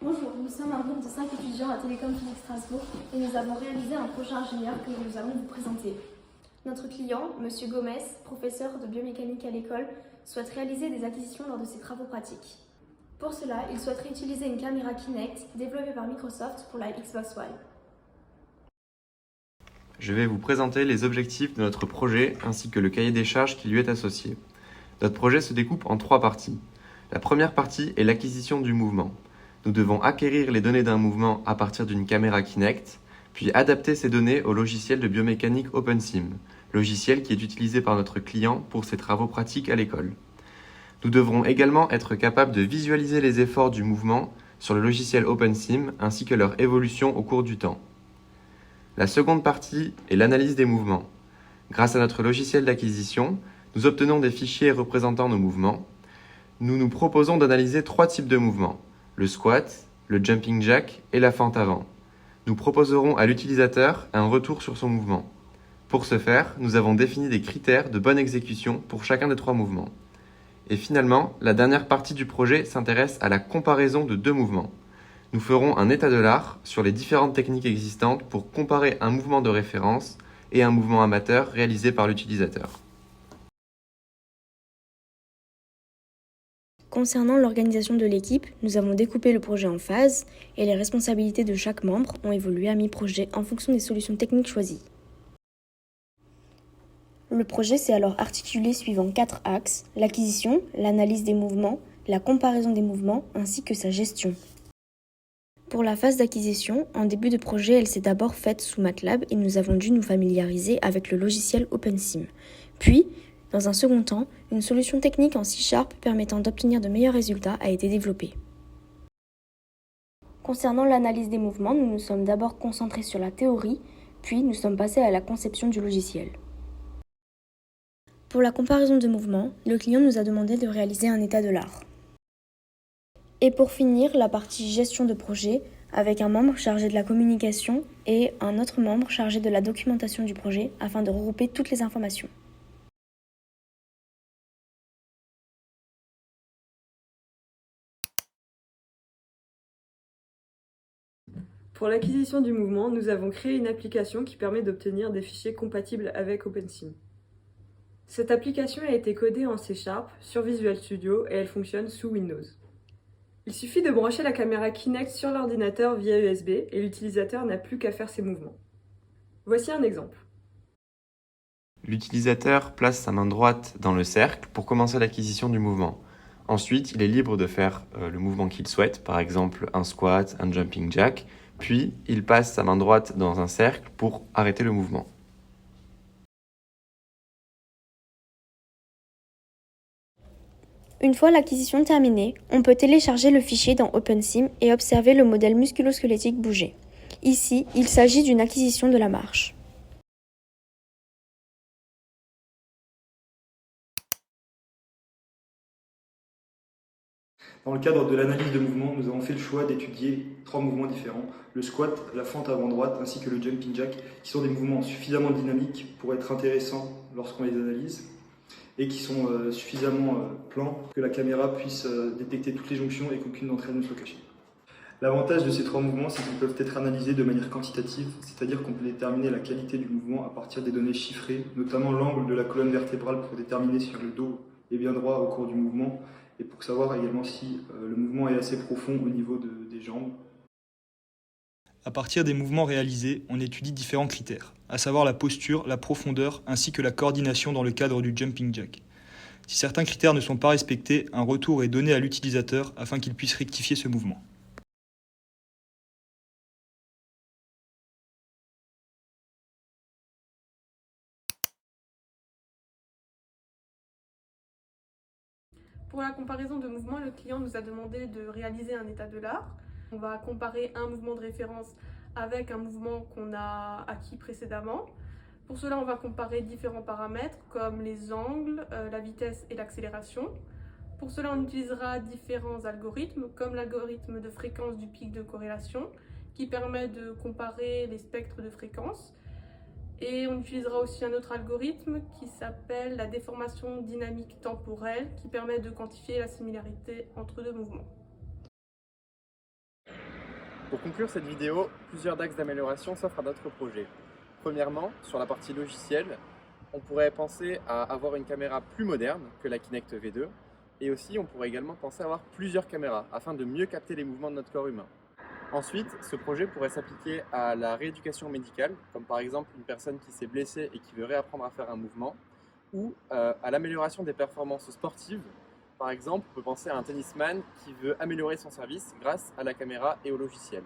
Bonjour, nous sommes un groupe de 5 étudiants à Télécom Phoenix Strasbourg et nous avons réalisé un projet ingénieur que nous allons vous présenter. Notre client, M. Gomez, professeur de biomécanique à l'école, souhaite réaliser des acquisitions lors de ses travaux pratiques. Pour cela, il souhaiterait utiliser une caméra Kinect développée par Microsoft pour la Xbox One. Je vais vous présenter les objectifs de notre projet ainsi que le cahier des charges qui lui est associé. Notre projet se découpe en 3 parties. La première partie est l'acquisition du mouvement. Nous devons acquérir les données d'un mouvement à partir d'une caméra Kinect, puis adapter ces données au logiciel de biomécanique OpenSim, logiciel qui est utilisé par notre client pour ses travaux pratiques à l'école. Nous devrons également être capables de visualiser les efforts du mouvement sur le logiciel OpenSim ainsi que leur évolution au cours du temps. La seconde partie est l'analyse des mouvements. Grâce à notre logiciel d'acquisition, nous obtenons des fichiers représentant nos mouvements. Nous nous proposons d'analyser 3 types de mouvements, le squat, le jumping jack et la fente avant. Nous proposerons à l'utilisateur un retour sur son mouvement. Pour ce faire, nous avons défini des critères de bonne exécution pour chacun des 3 mouvements. Et finalement, la dernière partie du projet s'intéresse à la comparaison de 2 mouvements. Nous ferons un état de l'art sur les différentes techniques existantes pour comparer un mouvement de référence et un mouvement amateur réalisé par l'utilisateur. Concernant l'organisation de l'équipe, nous avons découpé le projet en phases et les responsabilités de chaque membre ont évolué à mi-projet en fonction des solutions techniques choisies. Le projet s'est alors articulé suivant 4 axes: l'acquisition, l'analyse des mouvements, la comparaison des mouvements ainsi que sa gestion. Pour la phase d'acquisition, en début de projet, elle s'est d'abord faite sous MATLAB et nous avons dû nous familiariser avec le logiciel OpenSim. Puis, dans un second temps, une solution technique en C# permettant d'obtenir de meilleurs résultats a été développée. Concernant l'analyse des mouvements, nous nous sommes d'abord concentrés sur la théorie, puis nous sommes passés à la conception du logiciel. Pour la comparaison de mouvements, le client nous a demandé de réaliser un état de l'art. Et pour finir, la partie gestion de projet, avec un membre chargé de la communication et un autre membre chargé de la documentation du projet afin de regrouper toutes les informations. Pour l'acquisition du mouvement, nous avons créé une application qui permet d'obtenir des fichiers compatibles avec OpenSim. Cette application a été codée en C# sur Visual Studio et elle fonctionne sous Windows. Il suffit de brancher la caméra Kinect sur l'ordinateur via USB et l'utilisateur n'a plus qu'à faire ses mouvements. Voici un exemple. L'utilisateur place sa main droite dans le cercle pour commencer l'acquisition du mouvement. Ensuite, il est libre de faire le mouvement qu'il souhaite, par exemple un squat, un jumping jack, puis il passe sa main droite dans un cercle pour arrêter le mouvement. Une fois l'acquisition terminée, on peut télécharger le fichier dans OpenSim et observer le modèle musculo-squelettique bouger. Ici, il s'agit d'une acquisition de la marche. Dans le cadre de l'analyse de mouvement, nous avons fait le choix d'étudier 3 mouvements différents, le squat, la fente avant droite ainsi que le jumping jack, qui sont des mouvements suffisamment dynamiques pour être intéressants lorsqu'on les analyse et qui sont suffisamment plans que la caméra puisse détecter toutes les jonctions et qu'aucune d'entre elles ne soit cachée. L'avantage de ces 3 mouvements, c'est qu'ils peuvent être analysés de manière quantitative, c'est-à-dire qu'on peut déterminer la qualité du mouvement à partir des données chiffrées, notamment l'angle de la colonne vertébrale pour déterminer si le dos est bien droit au cours du mouvement et pour savoir également si le mouvement est assez profond au niveau des jambes. À partir des mouvements réalisés, on étudie différents critères, à savoir la posture, la profondeur ainsi que la coordination dans le cadre du jumping jack. Si certains critères ne sont pas respectés, un retour est donné à l'utilisateur afin qu'il puisse rectifier ce mouvement. Pour la comparaison de mouvements, le client nous a demandé de réaliser un état de l'art. On va comparer un mouvement de référence avec un mouvement qu'on a acquis précédemment. Pour cela, on va comparer différents paramètres comme les angles, la vitesse et l'accélération. Pour cela, on utilisera différents algorithmes comme l'algorithme de fréquence du pic de corrélation qui permet de comparer les spectres de fréquence. Et on utilisera aussi un autre algorithme qui s'appelle la déformation dynamique temporelle qui permet de quantifier la similarité entre deux mouvements. Pour conclure cette vidéo, plusieurs axes d'amélioration s'offrent à notre projet. Premièrement, sur la partie logicielle, on pourrait penser à avoir une caméra plus moderne que la Kinect V2 et aussi on pourrait également penser à avoir plusieurs caméras afin de mieux capter les mouvements de notre corps humain. Ensuite, ce projet pourrait s'appliquer à la rééducation médicale, comme par exemple une personne qui s'est blessée et qui veut réapprendre à faire un mouvement, ou à l'amélioration des performances sportives. Par exemple, on peut penser à un tennisman qui veut améliorer son service grâce à la caméra et au logiciel.